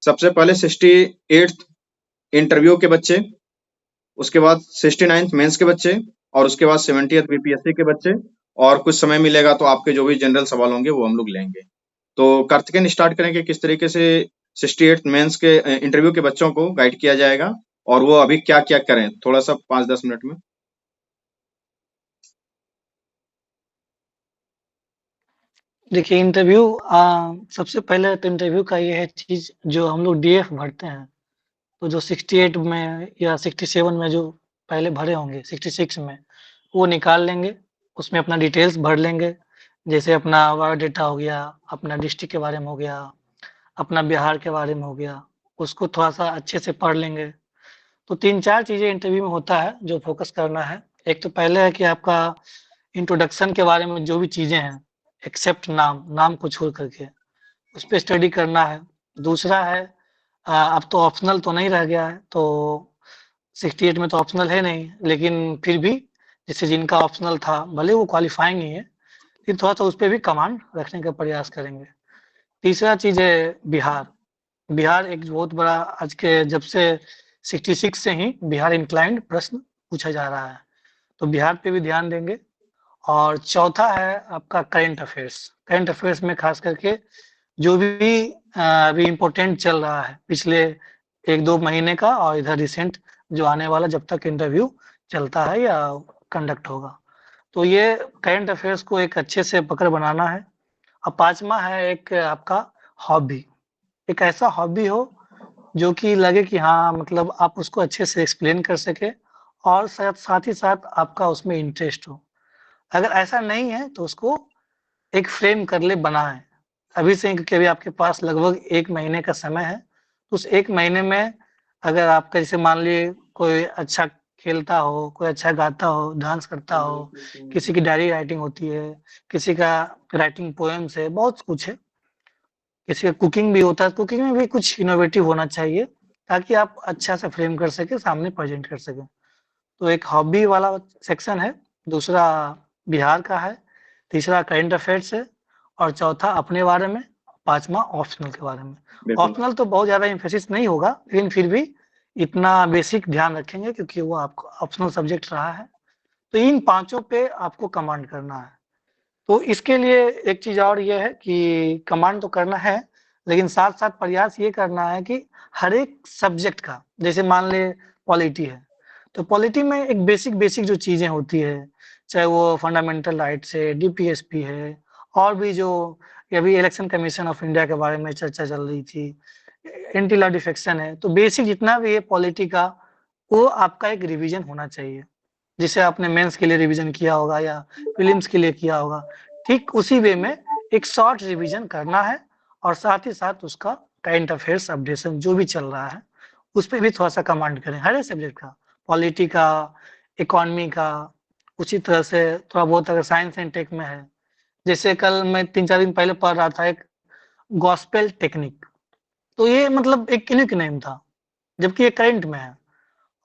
सबसे पहले 68th interview के बच्चे, उसके बाद 69th मेंस के बच्चे, और उसके बाद 70th बीपीएससी के बच्चे, और कुछ समय मिलेगा तो आपके जो भी जनरल सवाल होंगे वो हम लोग लेंगे। तो कार्तिकेयन स्टार्ट करें कि किस तरीके से 68th मेंस के इंटरव्यू के बच्चों को गाइड किया जाएगा और वो अभी क्या-क्या करें, थोड़ा-सा 5-10 मिनट में। देखिए इंटरव्यू सबसे पहले तो इंटरव्यू का ये है चीज़ जो हम लोग डीएफ भरते हैं, तो जो 68 में या 67 में जो पहले भरे होंगे 66 में, वो निकाल लेंगे, उसमें अपना डिटेल्स भर लेंगे, जैसे अपना बायोडाटा हो गया, अपना डिस्ट्रिक्ट के बारे में हो गया, अपना बिहार के बारे में हो गया, उसको थोड़ा-सा अच्छे से पढ़ लेंगे। तो 3-4 चीज़ें इंटरव्यू में होता है जो फ़ोकस करना है। एक तो पहले है कि आपका इंट्रोडक्शन के बारे में जो भी चीज़ें हैं, एक्सेप्ट नाम को छोड़ कर के, उस पे स्टडी करना है। दूसरा है अब तो ऑप्शनल तो नहीं रह गया है, तो 68 में तो ऑप्शनल है नहीं, लेकिन फिर भी जैसे जिनका ऑप्शनल था, भले वो क्वालीफाइंग ही है, लेकिन थोड़ा-सा उस पे भी कमांड रखने का प्रयास करेंगे। तीसरा चीज़ है बिहार। बिहार एक बहुत बड़ा आज के जब से 66 से ही बिहार इंक्लाइंड प्रश्न पूछा जा रहा है, तो बिहार पे भी ध्यान देंगे। और चौथा है आपका करंट अफेयर्स। करंट अफेयर्स में खास करके जो भी अभी इम्पोर्टेंट चल रहा है पिछले 1-2 महीने का और इधर रिसेंट जो आने वाला जब तक इंटरव्यू चलता है या कंडक्ट होगा। तो ये करंट अफेयर्स को एक अच्छे से पकड़ बनाना है। और 5वां है एक आपका हॉबी। एक ऐसा हॉबी हो जो कि लगे कि हाँ, मतलब आप उसको अच्छे से एक्सप्लेन कर सकें और साथ ही साथ आपका उसमें इंटरेस्ट हो। अगर ऐसा नहीं है तो उसको एक फ्रेम कर ले बनाएँ। अभी से क्योंकि अभी आपके पास लगभग 1 महीने का समय है। उस 1 महीने में अगर आपका जैसे मान लीजिए कोई अच्छा खेलता हो, कोई अच्छा गाता हो, डांस करता हो, किसी की डायरी राइटिंग होती है, किसी का राइटिंग पोएम्स है, बहुत कुछ है। किसी का कुकिंग भी होता है, कुकिंग में भी कुछ इनोवेटिव होना चाहिए ताकि आप अच्छा सा फ्रेम कर सकें, सामने प्रेज़ेंट कर सकें। तो एक हॉबी वाला सेक्शन है, दूसरा बिहार का है, तीसरा करंट अफेयर्स है और चौथा अपने बारे में, 5वां ऑप्शनल के बारे में। बिल्कुल। ऑप्शनल तो बहुत ज़्यादा एम्फेसिस नहीं होगा, लेकिन फिर भी इतना बेसिक ध्यान रखेंगे क्योंकि वो आपका ऑप्शनल सब्जेक्ट रहा है। तो इन पाँचों पे आपको कमांड करना है। तो इसके लिए एक चीज़ और ये है कि कमांड तो करना है, लेकिन साथ-साथ प्रयास ये करना है कि हर एक सब्जेक्ट का, जैसे मान लें पॉलिटी है, तो पॉलिटी में एक बेसिक जो चीज़ें होती है, चाहे वो फंडामेंटल राइट्स है, डीपीएसपी है, और भी जो अभी इलेक्शन कमीशन ऑफ इंडिया के बारे में चर्चा चल रही थी, एंटी लॉ डिफेक्शन है, तो बेसिक जितना भी है पॉलिटी का, वो आपका एक रिवीजन होना चाहिए। जिसे आपने मेंस के लिए रिवीजन किया होगा या प्रीलिम्स के लिए किया होगा, ठीक उसी वे में एक शॉर्ट रिवीजन करना है और साथ ही साथ उसका करंट अफेयर्स अपडेशन जो भी चल रहा है, उस पे भी थोड़ा-सा कमांड करें, हर एक सब्जेक्ट का, पॉलिटी का, इकोनॉमी का, उसी तरह से थोड़ा बहुत अगर साइंस एंड टेक में है। जैसे कल मैं 3-4 दिन पहले पढ़ रहा था एक गॉस्पेल टेक्निक, तो ये मतलब एक यूनिक नेम था, जबकि ये करंट में है।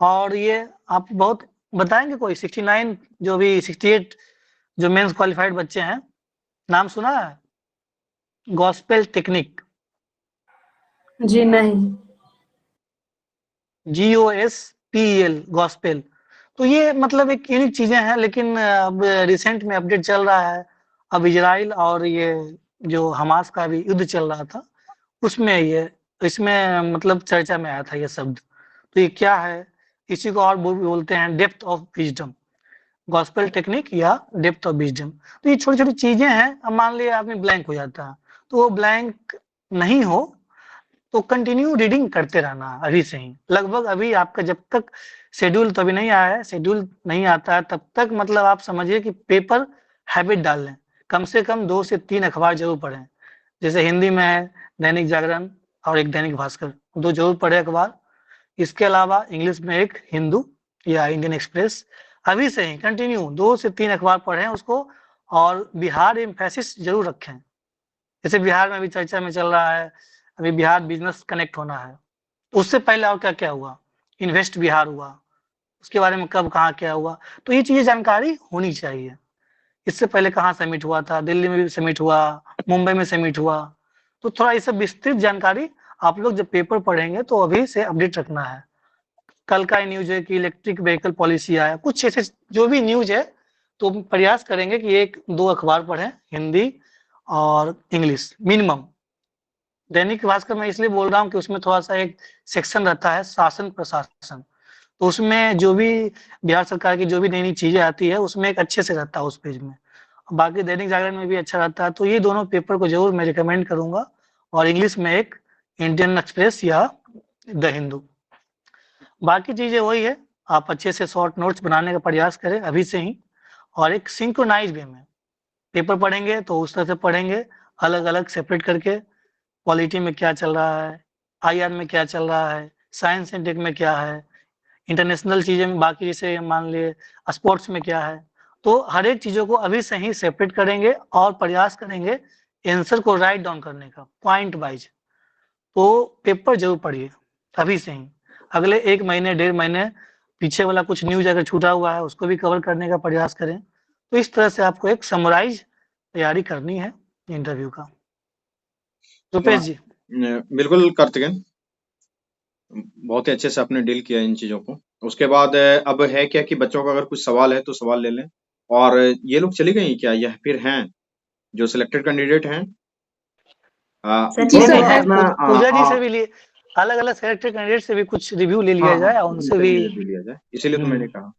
और ये आप बहुत बताएँगे कोई 69 जो अभी 68 जो मेंस क्वालिफाइड बच्चे हैं, नाम सुना है? गॉस्पेल टेक्निक, जी नहीं। GOSPEL gospel. तो ये मतलब एक यूनिक चीज़ें हैं, लेकिन अब रिसेंट में अपडेट चल रहा है। अब इज़राइल और ये जो हमास का भी युद्ध चल रहा था, उसमें ये इसमें मतलब चर्चा में आया था ये शब्द। तो ये क्या है? इसी को और बोलते हैं depth of wisdom. Gospel technique या डेप्थ ऑफ विज़डम। तो ये छोटी-छोटी चीज़ें हैं, अब मान लिया आदमी ब्लैंक हो जाता है, तो वो ब्लैंक नहीं हो, तो कंटिन्यू रीडिंग करते रहना अभी से ही। लगभग अभी आपका जब तक शेड्यूल तो अभी नहीं आया है, शेड्यूल नहीं आता है तब तक मतलब आप समझिए कि पेपर हैबिट डाल लें। कम से कम 2 से 3 अखबार ज़रूर पढ़ें। जैसे हिंदी में है दैनिक जागरण और एक दैनिक भास्कर, 2 ज़रूर पढ़ें अखबार। इसके अलावा इंग्लिश में एक हिंदू या इंडियन एक्सप्रेस, अभी से ही कंटिन्यू 2 से 3 अखबार पढ़ें उसको और बिहार एम्फैसिस ज़रूर रखें। जैसे बिहार में अभी चर्चा में चल रहा है, अभी बिहार बिज़नेस कनेक्ट होना है। उससे पहले और क्या-क्या हुआ? इन्वेस्ट बिहार हुआ, उसके बारे में कब कहाँ क्या हुआ? तो ये चीज़ें जानकारी होनी चाहिए। इससे पहले कहाँ समिट हुआ था? दिल्ली में भी समिट हुआ, मुंबई में समिट हुआ। तो थोड़ा ये सब विस्तृत जानकारी आप लोग जब पेपर पढ़ेंगे तो अभी से अपडेट रखना है। कल का न्यूज है कि इलेक्ट्रिक व्हीकल पॉलिसी आया, कुछ ऐसे जो भी न्यूज है तो प्रयास करेंगे कि 1-2 अखबार पढ़ें, हिंदी और इंग्लिश मिनिमम। दैनिक भास्कर मैं इसलिए बोल रहा हूँ कि उसमें थोड़ा सा एक सेक्शन रहता है शासन प्रशासन, तो उसमें जो भी बिहार सरकार की जो भी नई नई चीजें आती है उसमें एक अच्छे से रहता है उस पेज में। बाकी दैनिक जागरण में भी अच्छा रहता है, तो ये दोनों पेपर को जरूर मैं रिकमेंड करूंगा। और इंग्लिश में एक इंडियन एक्सप्रेस या द हिंदू। बाकी चीजें वही है, आप अच्छे से शॉर्ट नोट्स बनाने का प्रयास करें अभी से ही, और एक सिंक्रोनाइज वे में पेपर पढ़ेंगे तो उस तरह से पढ़ेंगे, अलग अलग सेपरेट करके। पॉलिटी में क्या चल रहा है, आईआर में क्या चल रहा है, साइंस एंड टेक में क्या है, इंटरनेशनल चीजें में बाकी जैसे मान लिए स्पोर्ट्स में क्या है, तो हर एक चीजों को अभी से ही सेपरेट करेंगे और प्रयास करेंगे आंसर को राइट डाउन करने का पॉइंट वाइज। तो पेपर जरूर पढ़िए अभी से ही। अगले 1 महीने 1.5 महीने पीछे वाला कुछ न्यूज अगर छूटा हुआ है उसको भी कवर करने का प्रयास करें। तो इस तरह से आपको एक समराइज तैयारी करनी है इंटरव्यू का। रुपेश जी। बिल्कुल कार्तिकेयन, बहुत ही अच्छे से आपने डील किया इन चीजों को। उसके बाद अब है क्या कि बच्चों का अगर कुछ सवाल है तो सवाल ले लें। और ये लोग चली गई क्या, यह फिर हैं जो सिलेक्टेड कैंडिडेट हैं? सर जी थोड़ा नहीं सा है, अपना पूजा जी से भी लिए, अलग अलग सेलेक्टेड कैंडिडेट से भी कुछ रिव्यू ले लिया जाए और उनसे भी। भी लिया जाए, इसीलिए तो मैंने कहा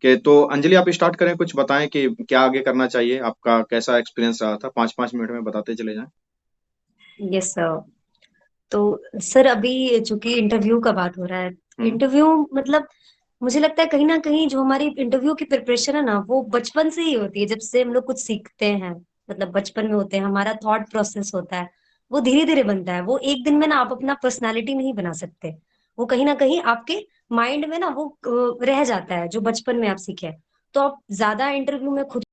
कि तो अंजलि आप स्टार्ट करें, कुछ बताएं कि क्या आगे करना चाहिए, आपका कैसा एक्सपीरियंस रहा था, 5-5 मिनट में बताते चले जाएं। Yes sir. तो सर अभी चूंकि इंटरव्यू का बात हो रहा है, इंटरव्यू मतलब मुझे लगता है कहीं ना कहीं जो हमारी इंटरव्यू की प्रिपरेशन है ना, वो बचपन से ही होती है। जब से हम लोग कुछ सीखते हैं, मतलब बचपन में होते हैं, हमारा थॉट प्रोसेस होता है, वो धीरे धीरे बनता है। वो एक दिन में ना आप अपना पर्सनालिटी नहीं बना सकते। वो कहीं ना कहीं आपके माइंड में ना वो रह जाता है जो बचपन में आप सीखे। तो आप ज्यादा इंटरव्यू में खुद